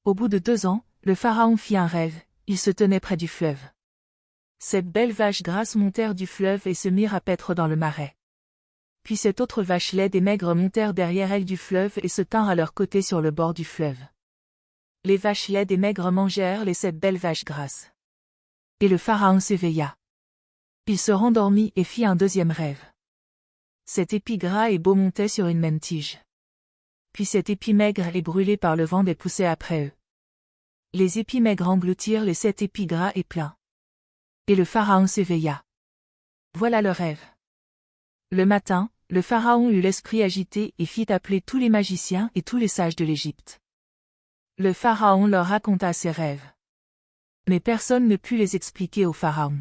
Au bout de 2 ans, le pharaon fit un rêve, il se tenait près du fleuve. Cette belle vache grasse montèrent du fleuve et se mirent à paître dans le marais. Puis cette autre vache laide et maigre montèrent derrière elle du fleuve et se tinrent à leur côté sur le bord du fleuve. Les vaches laides et maigres mangèrent les 7 belles vaches grasses. Et le pharaon s'éveilla. Il se rendormit et fit un deuxième rêve. Cet épi gras et beau montait sur une même tige. Puis cet épi maigre et brûlé par le vent des poussait après eux. Les épis maigres engloutirent les 7 épis gras et pleins. Et le pharaon s'éveilla. Voilà le rêve. Le matin, le pharaon eut l'esprit agité et fit appeler tous les magiciens et tous les sages de l'Égypte. Le pharaon leur raconta ses rêves. Mais personne ne put les expliquer au pharaon.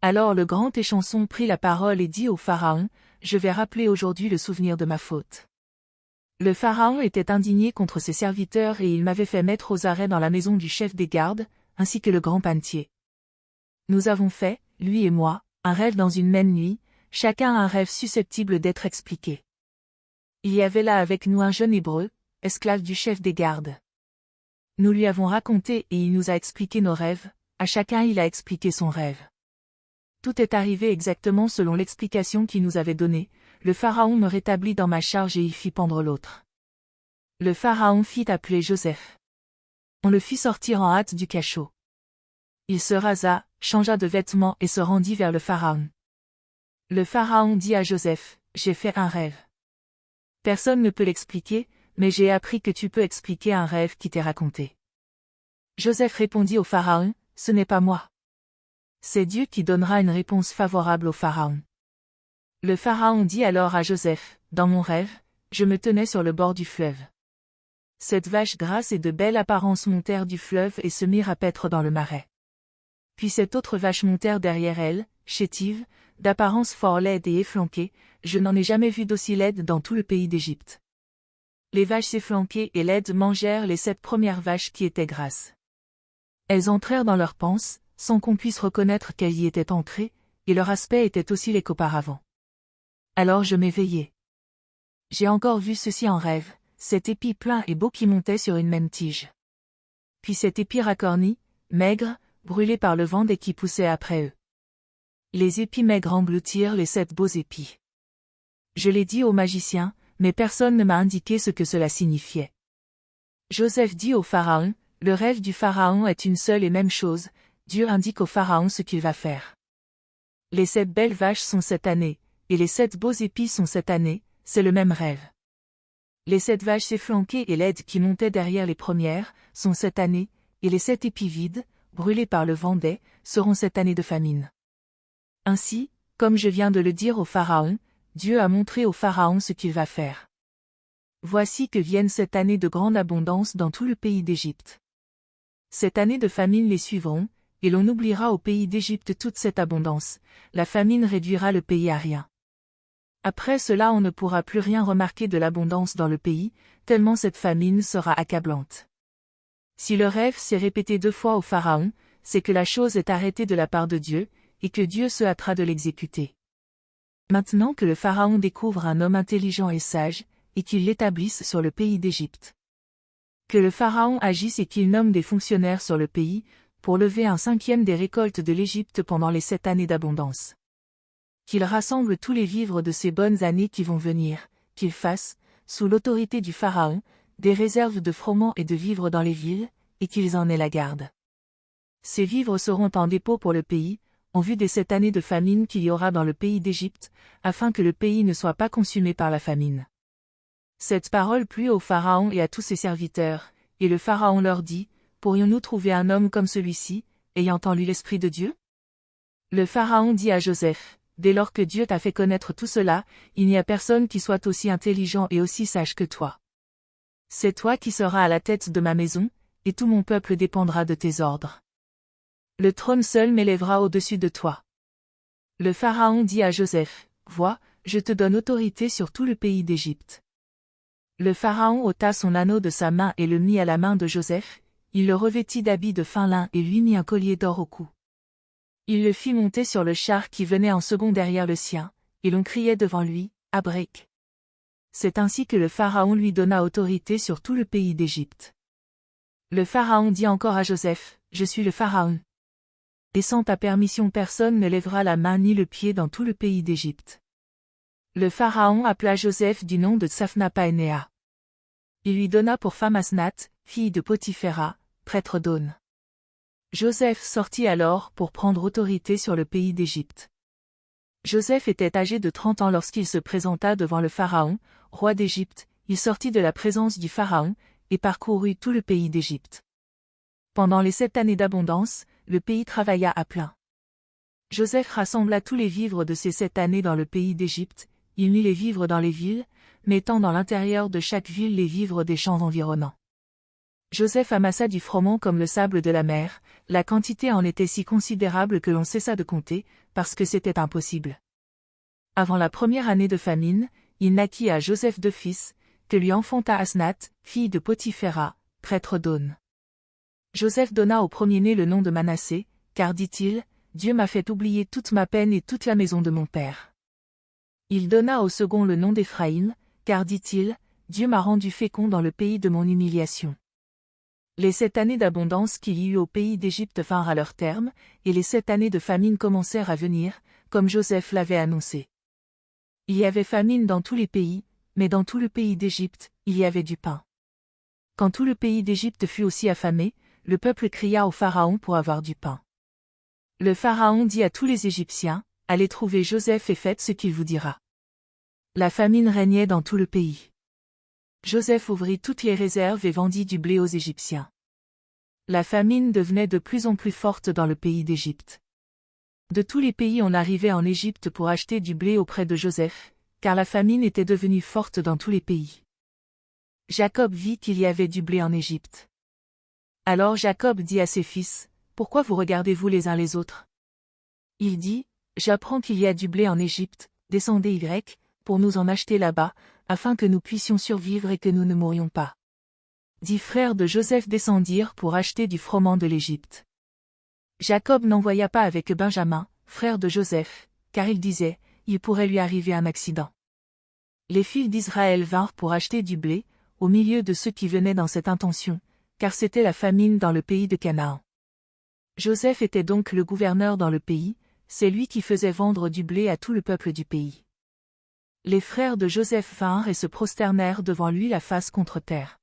Alors le grand échanson prit la parole et dit au pharaon, « Je vais rappeler aujourd'hui le souvenir de ma faute. » Le pharaon était indigné contre ses serviteurs et il m'avait fait mettre aux arrêts dans la maison du chef des gardes, ainsi que le grand panetier. Nous avons fait, lui et moi, un rêve dans une même nuit, chacun un rêve susceptible d'être expliqué. Il y avait là avec nous un jeune Hébreu, esclave du chef des gardes. Nous lui avons raconté et il nous a expliqué nos rêves, à chacun il a expliqué son rêve. Tout est arrivé exactement selon l'explication qu'il nous avait donnée, le pharaon me rétablit dans ma charge et y fit pendre l'autre. Le pharaon fit appeler Joseph. On le fit sortir en hâte du cachot. Il se rasa, changea de vêtements et se rendit vers le pharaon. Le pharaon dit à Joseph, « J'ai fait un rêve. Personne ne peut l'expliquer, mais j'ai appris que tu peux expliquer un rêve qui t'est raconté. » Joseph répondit au pharaon, « Ce n'est pas moi. C'est Dieu qui donnera une réponse favorable au pharaon. » Le pharaon dit alors à Joseph, « Dans mon rêve, je me tenais sur le bord du fleuve. Cette vache grasse et de belle apparence montèrent du fleuve et se mirent à paître dans le marais. Puis cette autre vache montèrent derrière elle, chétive, d'apparence fort laide et efflanquée, je n'en ai jamais vu d'aussi laide dans tout le pays d'Égypte. Les vaches efflanquées et laides mangèrent les 7 premières vaches qui étaient grasses. Elles entrèrent dans leurs panses, sans qu'on puisse reconnaître qu'elles y étaient ancrées, et leur aspect était aussi laid qu'auparavant. Alors je m'éveillai. J'ai encore vu ceci en rêve, cet épi plein et beau qui montait sur une même tige. Puis cet épi racorni, maigre, brûlé par le vent et qui poussait après eux. Les épis maigres engloutirent les 7 beaux épis. Je l'ai dit aux magiciens, mais personne ne m'a indiqué ce que cela signifiait. Joseph dit au pharaon, le rêve du pharaon est une seule et même chose, Dieu indique au pharaon ce qu'il va faire. Les 7 belles vaches sont cette année, et les 7 beaux épis sont cette année, c'est le même rêve. Les 7 vaches efflanquées et laides qui montaient derrière les premières, sont cette année, et les 7 épis vides, brûlés par le vent seront cette année de famine. Ainsi, comme je viens de le dire au pharaon, Dieu a montré au pharaon ce qu'il va faire. Voici que viennent cette année de grande abondance dans tout le pays d'Égypte. Cette année de famine les suivront, et l'on oubliera au pays d'Égypte toute cette abondance, la famine réduira le pays à rien. Après cela on ne pourra plus rien remarquer de l'abondance dans le pays, tellement cette famine sera accablante. Si le rêve s'est répété 2 fois au pharaon, c'est que la chose est arrêtée de la part de Dieu, et que Dieu se hâtera de l'exécuter. Maintenant que le pharaon découvre un homme intelligent et sage, et qu'il l'établisse sur le pays d'Égypte. Que le pharaon agisse et qu'il nomme des fonctionnaires sur le pays, pour lever un 5e des récoltes de l'Égypte pendant les 7 années d'abondance. Qu'il rassemble tous les vivres de ces bonnes années qui vont venir, qu'il fasse, sous l'autorité du pharaon, des réserves de froment et de vivres dans les villes, et qu'ils en aient la garde. Ces vivres seront en dépôt pour le pays, en vue des 7 années de famine qu'il y aura dans le pays d'Égypte, afin que le pays ne soit pas consumé par la famine. Cette parole plut au pharaon et à tous ses serviteurs, et le pharaon leur dit, pourrions-nous trouver un homme comme celui-ci, ayant en lui l'Esprit de Dieu? Le pharaon dit à Joseph, dès lors que Dieu t'a fait connaître tout cela, il n'y a personne qui soit aussi intelligent et aussi sage que toi. C'est toi qui seras à la tête de ma maison, et tout mon peuple dépendra de tes ordres. Le trône seul m'élèvera au-dessus de toi. Le pharaon dit à Joseph, vois, je te donne autorité sur tout le pays d'Égypte. Le pharaon ôta son anneau de sa main et le mit à la main de Joseph, il le revêtit d'habits de fin lin et lui mit un collier d'or au cou. Il le fit monter sur le char qui venait en second derrière le sien, et l'on criait devant lui, Abrek. C'est ainsi que le pharaon lui donna autorité sur tout le pays d'Égypte. Le pharaon dit encore à Joseph, « Je suis le pharaon. Et sans ta permission personne ne lèvera la main ni le pied dans tout le pays d'Égypte. » Le pharaon appela Joseph du nom de Tsaphnapaénéa. Il lui donna pour femme Asnath, fille de Potiphéra, prêtre d'Aune. Joseph sortit alors pour prendre autorité sur le pays d'Égypte. Joseph était âgé de 30 ans lorsqu'il se présenta devant le pharaon, roi d'Égypte. Il sortit de la présence du pharaon, et parcourut tout le pays d'Égypte. Pendant les 7 années d'abondance, le pays travailla à plein. Joseph rassembla tous les vivres de ces 7 années dans le pays d'Égypte, il mit les vivres dans les villes, mettant dans l'intérieur de chaque ville les vivres des champs environnants. Joseph amassa du froment comme le sable de la mer, la quantité en était si considérable que l'on cessa de compter, parce que c'était impossible. Avant la première année de famine, il naquit à Joseph 2 fils, que lui enfanta Asnath, fille de Potiphéra, prêtre d'Aune. Joseph donna au premier-né le nom de Manassé, car dit-il, « Dieu m'a fait oublier toute ma peine et toute la maison de mon père. » Il donna au second le nom d'Éphraïm, car dit-il, « Dieu m'a rendu fécond dans le pays de mon humiliation. » Les 7 années d'abondance qu'il y eut au pays d'Égypte vinrent à leur terme, et les 7 années de famine commencèrent à venir, comme Joseph l'avait annoncé. Il y avait famine dans tous les pays, mais dans tout le pays d'Égypte, il y avait du pain. Quand tout le pays d'Égypte fut aussi affamé, le peuple cria au Pharaon pour avoir du pain. Le Pharaon dit à tous les Égyptiens, « Allez trouver Joseph et faites ce qu'il vous dira. » La famine régnait dans tout le pays. Joseph ouvrit toutes les réserves et vendit du blé aux Égyptiens. La famine devenait de plus en plus forte dans le pays d'Égypte. De tous les pays on arrivait en Égypte pour acheter du blé auprès de Joseph, car la famine était devenue forte dans tous les pays. Jacob vit qu'il y avait du blé en Égypte. Alors Jacob dit à ses fils, « Pourquoi vous regardez-vous les uns les autres ?» Il dit, « J'apprends qu'il y a du blé en Égypte, descendez pour nous en acheter là-bas, afin que nous puissions survivre et que nous ne mourions pas. » 10 frères de Joseph descendirent pour acheter du froment de l'Égypte. Jacob n'envoya pas avec Benjamin, frère de Joseph, car il disait, il pourrait lui arriver un accident. Les fils d'Israël vinrent pour acheter du blé, au milieu de ceux qui venaient dans cette intention, car c'était la famine dans le pays de Canaan. Joseph était donc le gouverneur dans le pays, c'est lui qui faisait vendre du blé à tout le peuple du pays. Les frères de Joseph vinrent et se prosternèrent devant lui la face contre terre.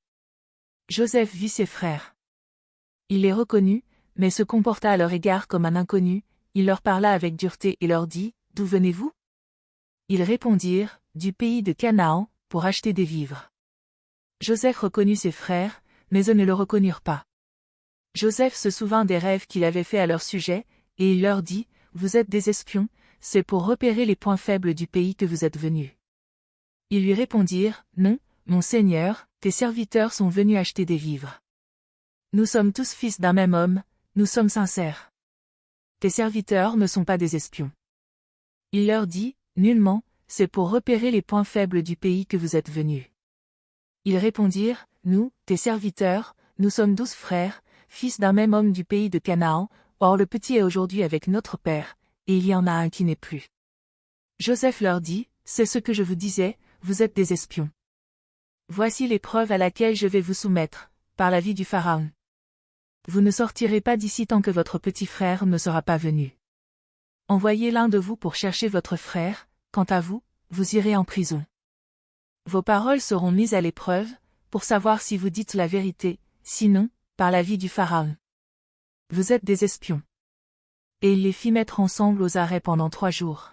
Joseph vit ses frères. Il les reconnut, mais se comporta à leur égard comme un inconnu, il leur parla avec dureté et leur dit, « D'où venez-vous » Ils répondirent, « Du pays de Canaan, pour acheter des vivres. » Joseph reconnut ses frères, mais eux ne le reconnurent pas. Joseph se souvint des rêves qu'il avait faits à leur sujet, et il leur dit, « Vous êtes des espions, c'est pour repérer les points faibles du pays que vous êtes venus. » Ils lui répondirent, « Non, mon Seigneur, tes serviteurs sont venus acheter des vivres. Nous sommes tous fils d'un même homme, nous sommes sincères. Tes serviteurs ne sont pas des espions. » Il leur dit, « Nullement, c'est pour repérer les points faibles du pays que vous êtes venus. » Ils répondirent, « Nous, tes serviteurs, nous sommes 12 frères, fils d'un même homme du pays de Canaan, or le petit est aujourd'hui avec notre père, et il y en a un qui n'est plus. » Joseph leur dit, « C'est ce que je vous disais, vous êtes des espions. Voici l'épreuve à laquelle je vais vous soumettre, par la vie du Pharaon. Vous ne sortirez pas d'ici tant que votre petit frère ne sera pas venu. Envoyez l'un de vous pour chercher votre frère, quant à vous, vous irez en prison. Vos paroles seront mises à l'épreuve, pour savoir si vous dites la vérité, sinon, par la vie du Pharaon. Vous êtes des espions. » Et il les fit mettre ensemble aux arrêts pendant 3 jours.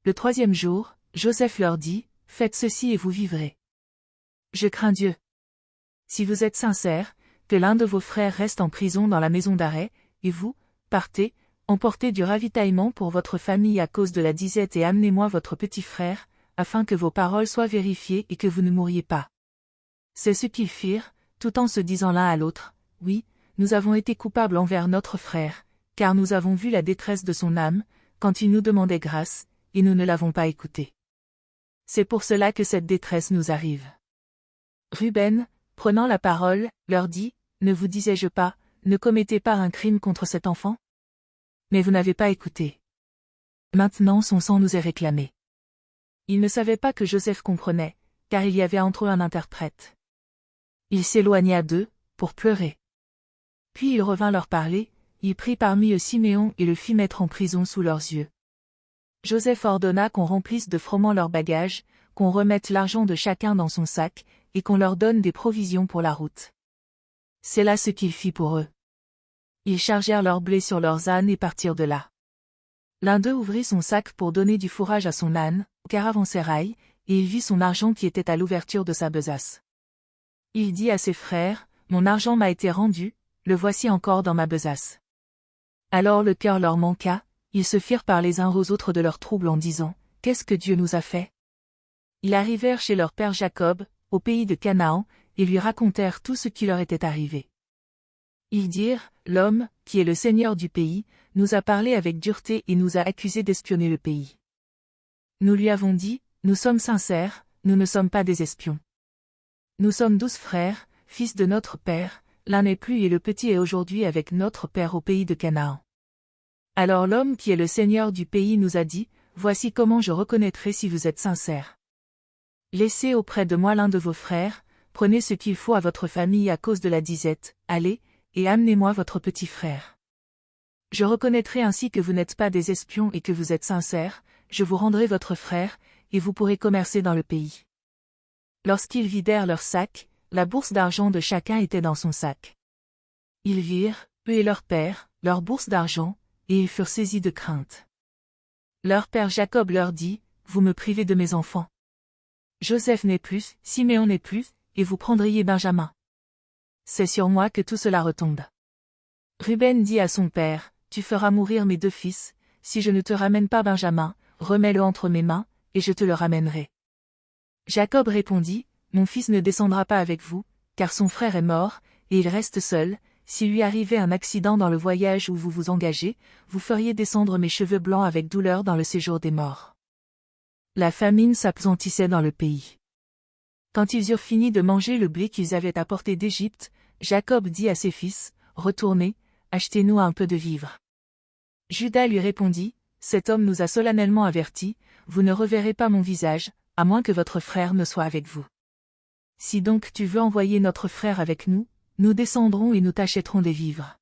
Le 3e jour, Joseph leur dit, « Faites ceci et vous vivrez. Je crains Dieu. Si vous êtes sincères, que l'un de vos frères reste en prison dans la maison d'arrêt, et vous, partez, emportez du ravitaillement pour votre famille à cause de la disette et amenez-moi votre petit frère, afin que vos paroles soient vérifiées et que vous ne mouriez pas. » C'est ce qu'ils firent, tout en se disant l'un à l'autre, « Oui, nous avons été coupables envers notre frère, car nous avons vu la détresse de son âme, quand il nous demandait grâce, et nous ne l'avons pas écouté. C'est pour cela que cette détresse nous arrive. » Ruben, prenant la parole, leur dit, « Ne vous disais-je pas, ne commettez pas un crime contre cet enfant? Mais vous n'avez pas écouté. Maintenant son sang nous est réclamé. » Ils ne savaient pas que Joseph comprenait, car il y avait entre eux un interprète. Il s'éloigna d'eux, pour pleurer. Puis il revint leur parler, il prit parmi eux Siméon et le fit mettre en prison sous leurs yeux. Joseph ordonna qu'on remplisse de froment leurs bagages, qu'on remette l'argent de chacun dans son sac, et qu'on leur donne des provisions pour la route. C'est là ce qu'il fit pour eux. Ils chargèrent leur blé sur leurs ânes et partirent de là. L'un d'eux ouvrit son sac pour donner du fourrage à son âne, au caravansérail, et il vit son argent qui était à l'ouverture de sa besace. Il dit à ses frères, « Mon argent m'a été rendu, le voici encore dans ma besace. » Alors le cœur leur manqua, ils se firent par les uns aux autres de leur trouble en disant, « Qu'est-ce que Dieu nous a fait ?» Ils arrivèrent chez leur père Jacob, au pays de Canaan, et lui racontèrent tout ce qui leur était arrivé. Ils dirent, « L'homme, qui est le seigneur du pays, nous a parlé avec dureté et nous a accusés d'espionner le pays. Nous lui avons dit, nous sommes sincères, nous ne sommes pas des espions. Nous sommes 12 frères, fils de notre père, l'un n'est plus et le petit est aujourd'hui avec notre père au pays de Canaan. Alors l'homme qui est le seigneur du pays nous a dit, voici comment je reconnaîtrai si vous êtes sincères. Laissez auprès de moi l'un de vos frères, prenez ce qu'il faut à votre famille à cause de la disette, allez, et amenez-moi votre petit frère. Je reconnaîtrai ainsi que vous n'êtes pas des espions et que vous êtes sincères, je vous rendrai votre frère, et vous pourrez commercer dans le pays. Lorsqu'ils vidèrent leur sac, la bourse d'argent de chacun était dans son sac. Ils virent, eux et leur père, leur bourse d'argent, et ils furent saisis de crainte. Leur père Jacob leur dit, vous me privez de mes enfants. Joseph n'est plus, Siméon n'est plus, et vous prendriez Benjamin. C'est sur moi que tout cela retombe. Ruben dit à son père, tu feras mourir mes 2 fils, si je ne te ramène pas Benjamin, remets-le entre mes mains, et je te le ramènerai. Jacob répondit, mon fils ne descendra pas avec vous, car son frère est mort, et il reste seul, s'il lui arrivait un accident dans le voyage où vous vous engagez, vous feriez descendre mes cheveux blancs avec douleur dans le séjour des morts. La famine s'appesantissait dans le pays. Quand ils eurent fini de manger le blé qu'ils avaient apporté d'Égypte, Jacob dit à ses fils, retournez, achetez-nous un peu de vivres. Juda lui répondit, cet homme nous a solennellement avertis, vous ne reverrez pas mon visage, à moins que votre frère ne soit avec vous. Si donc tu veux envoyer notre frère avec nous, nous descendrons et nous t'achèterons des vivres.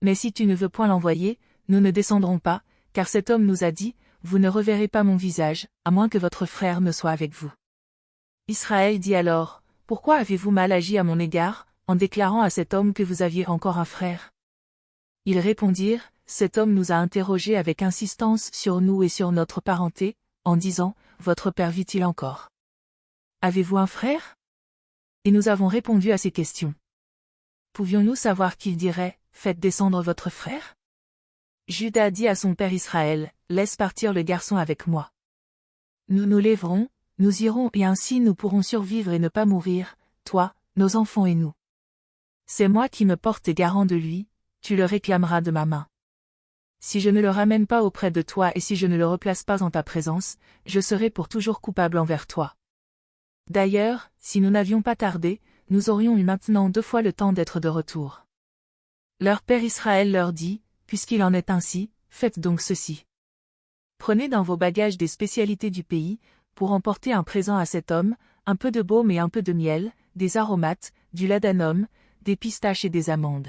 Mais si tu ne veux point l'envoyer, nous ne descendrons pas, car cet homme nous a dit, vous ne reverrez pas mon visage, à moins que votre frère ne soit avec vous. Israël dit alors, pourquoi avez-vous mal agi à mon égard, en déclarant à cet homme que vous aviez encore un frère? Ils répondirent, cet homme nous a interrogés avec insistance sur nous et sur notre parenté, en disant, votre père vit-il encore? Avez-vous un frère? Et nous avons répondu à ces questions. Pouvions-nous savoir qu'il dirait, faites descendre votre frère? Juda dit à son père Israël, laisse partir le garçon avec moi. Nous nous lèverons, nous irons et ainsi nous pourrons survivre et ne pas mourir, toi, nos enfants et nous. C'est moi qui me porte garant de lui, tu le réclameras de ma main. Si je ne le ramène pas auprès de toi et si je ne le replace pas en ta présence, je serai pour toujours coupable envers toi. D'ailleurs, si nous n'avions pas tardé, nous aurions eu maintenant 2 fois le temps d'être de retour. Leur père Israël leur dit, puisqu'il en est ainsi, faites donc ceci. Prenez dans vos bagages des spécialités du pays, pour emporter un présent à cet homme, un peu de baume et un peu de miel, des aromates, du ladanum, des pistaches et des amandes.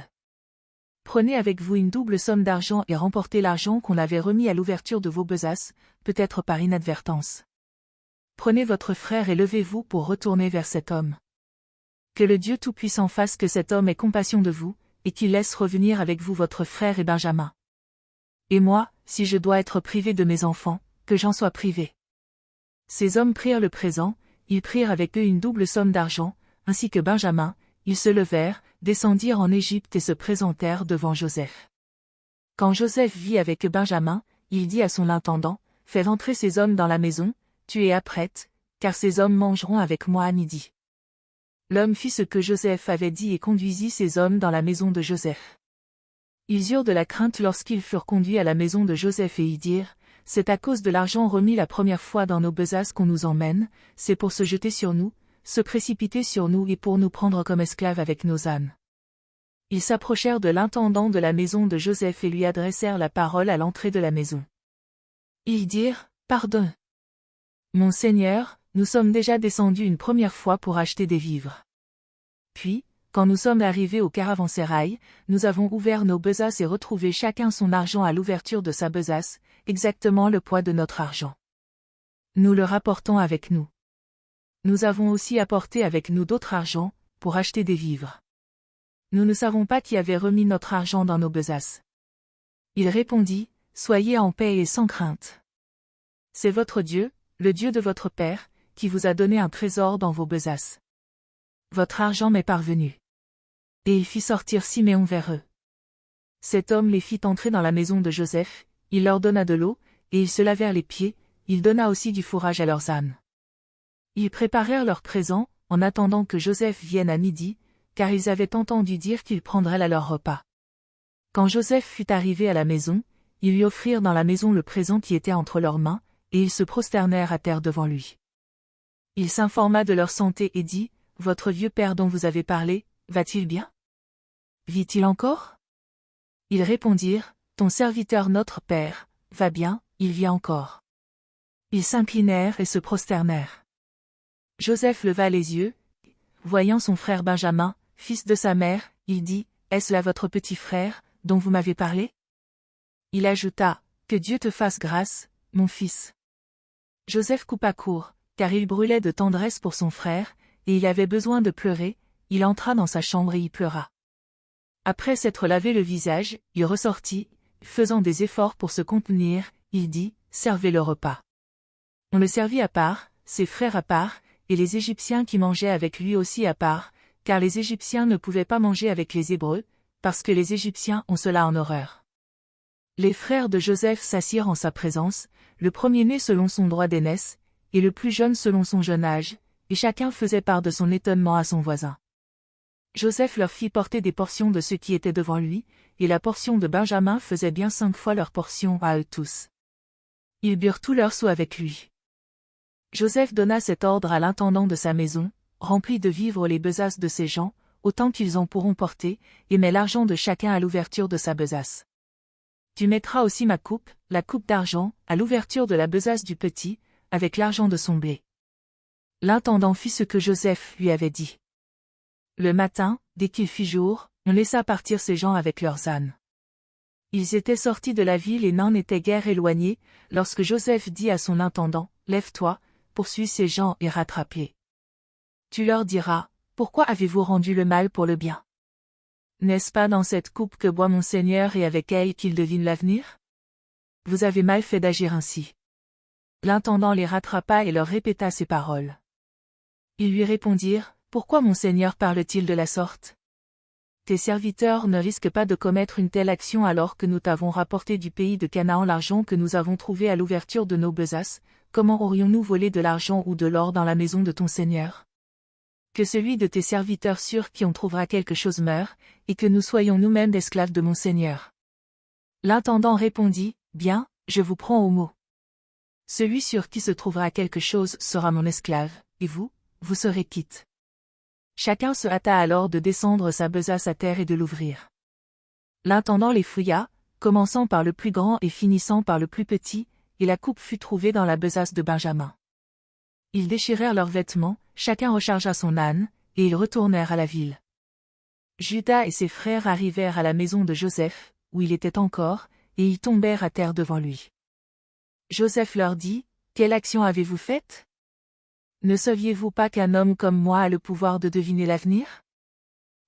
Prenez avec vous une double somme d'argent et remportez l'argent qu'on avait remis à l'ouverture de vos besaces, peut-être par inadvertance. Prenez votre frère et levez-vous pour retourner vers cet homme. Que le Dieu Tout-Puissant fasse que cet homme ait compassion de vous, et qu'il laisse revenir avec vous votre frère et Benjamin. Et moi, si je dois être privé de mes enfants, que j'en sois privé. Ces hommes prirent le présent, ils prirent avec eux une double somme d'argent, ainsi que Benjamin, ils se levèrent, descendirent en Égypte et se présentèrent devant Joseph. Quand Joseph vit avec Benjamin, il dit à son intendant, fais entrer ces hommes dans la maison, tu es apprête, car ces hommes mangeront avec moi à midi. L'homme fit ce que Joseph avait dit et conduisit ces hommes dans la maison de Joseph. Ils eurent de la crainte lorsqu'ils furent conduits à la maison de Joseph et y dirent, c'est à cause de l'argent remis la première fois dans nos besaces qu'on nous emmène, c'est pour se jeter sur nous, se précipiter sur nous et pour nous prendre comme esclaves avec nos ânes. Ils s'approchèrent de l'intendant de la maison de Joseph et lui adressèrent la parole à l'entrée de la maison. Ils dirent, pardon. Mon Seigneur, nous sommes déjà descendus une première fois pour acheter des vivres. Puis, Quand nous sommes arrivés au caravansérail, nous avons ouvert nos besaces et retrouvé chacun son argent à l'ouverture de sa besace, exactement le poids de notre argent. Nous le rapportons avec nous. Nous avons aussi apporté avec nous d'autres argent, pour acheter des vivres. Nous ne savons pas qui avait remis notre argent dans nos besaces. Il répondit, soyez en paix et sans crainte. C'est votre Dieu, le Dieu de votre Père, qui vous a donné un trésor dans vos besaces. Votre argent m'est parvenu. Et il fit sortir Siméon vers eux. Cet homme les fit entrer dans la maison de Joseph, il leur donna de l'eau, et ils se lavèrent les pieds, il donna aussi du fourrage à leurs ânes. Ils préparèrent leurs présents, en attendant que Joseph vienne à midi, car ils avaient entendu dire qu'il prendrait là leur repas. Quand Joseph fut arrivé à la maison, ils lui offrirent dans la maison le présent qui était entre leurs mains, et ils se prosternèrent à terre devant lui. Il s'informa de leur santé et dit, « Votre vieux père dont vous avez parlé, va-t-il bien? Vit-il encore ?» Ils répondirent, « Ton serviteur notre père, va bien, il vit encore. » Ils s'inclinèrent et se prosternèrent. Joseph leva les yeux, voyant son frère Benjamin, fils de sa mère, il dit, « Est-ce là votre petit frère, dont vous m'avez parlé ?» Il ajouta, « Que Dieu te fasse grâce, mon fils. » Joseph coupa court, car il brûlait de tendresse pour son frère, et il avait besoin de pleurer, il entra dans sa chambre et y pleura. Après s'être lavé le visage, il ressortit, faisant des efforts pour se contenir, il dit, « Servez le repas. » On le servit à part, ses frères à part, et les Égyptiens qui mangeaient avec lui aussi à part, car les Égyptiens ne pouvaient pas manger avec les Hébreux, parce que les Égyptiens ont cela en horreur. Les frères de Joseph s'assirent en sa présence, le premier-né selon son droit d'aînesse, et le plus jeune selon son jeune âge, et chacun faisait part de son étonnement à son voisin. Joseph leur fit porter des portions de ceux qui étaient devant lui, et la portion de Benjamin faisait bien 5 fois leur portion à eux tous. Ils burent tout leur seau avec lui. Joseph donna cet ordre à l'intendant de sa maison, remplis de vivres les besaces de ses gens, autant qu'ils en pourront porter, et mets l'argent de chacun à l'ouverture de sa besace. Tu mettras aussi ma coupe, la coupe d'argent, à l'ouverture de la besace du petit, avec l'argent de son blé. L'intendant fit ce que Joseph lui avait dit. Le matin, dès qu'il fit jour, on laissa partir ces gens avec leurs ânes. Ils étaient sortis de la ville et n'en étaient guère éloignés, lorsque Joseph dit à son intendant, « Lève-toi, poursuis ces gens et rattrape-les. Tu leur diras, pourquoi avez-vous rendu le mal pour le bien? N'est-ce pas dans cette coupe que boit mon Seigneur et avec elle qu'il devine l'avenir? Vous avez mal fait d'agir ainsi. » L'intendant les rattrapa et leur répéta ces paroles. Ils lui répondirent, « Pourquoi mon Seigneur parle-t-il de la sorte? Tes serviteurs ne risquent pas de commettre une telle action alors que nous t'avons rapporté du pays de Canaan l'argent que nous avons trouvé à l'ouverture de nos besaces. Comment aurions-nous volé de l'argent ou de l'or dans la maison de ton Seigneur? Que celui de tes serviteurs sûr qui en trouvera quelque chose meure, et que nous soyons nous-mêmes esclaves de mon Seigneur. » L'intendant répondit, « Bien, je vous prends au mot. Celui sur qui se trouvera quelque chose sera mon esclave, et vous, vous serez quitte. » Chacun se hâta alors de descendre sa besace à terre et de l'ouvrir. L'intendant les fouilla, commençant par le plus grand et finissant par le plus petit, et la coupe fut trouvée dans la besace de Benjamin. Ils déchirèrent leurs vêtements, chacun rechargea son âne, et ils retournèrent à la ville. Judas et ses frères arrivèrent à la maison de Joseph, où il était encore, et ils tombèrent à terre devant lui. Joseph leur dit, « Quelle action avez-vous faite? Ne saviez-vous pas qu'un homme comme moi a le pouvoir de deviner l'avenir? »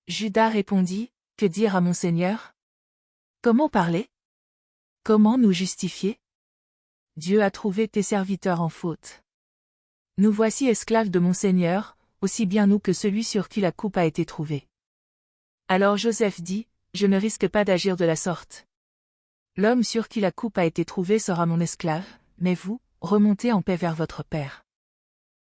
Judas répondit, « Que dire à mon Seigneur? Comment parler? Comment nous justifier? Dieu a trouvé tes serviteurs en faute. Nous voici esclaves de mon Seigneur, aussi bien nous que celui sur qui la coupe a été trouvée. » Alors Joseph dit, « Je ne risque pas d'agir de la sorte. L'homme sur qui la coupe a été trouvée sera mon esclave, mais vous, remontez en paix vers votre père. »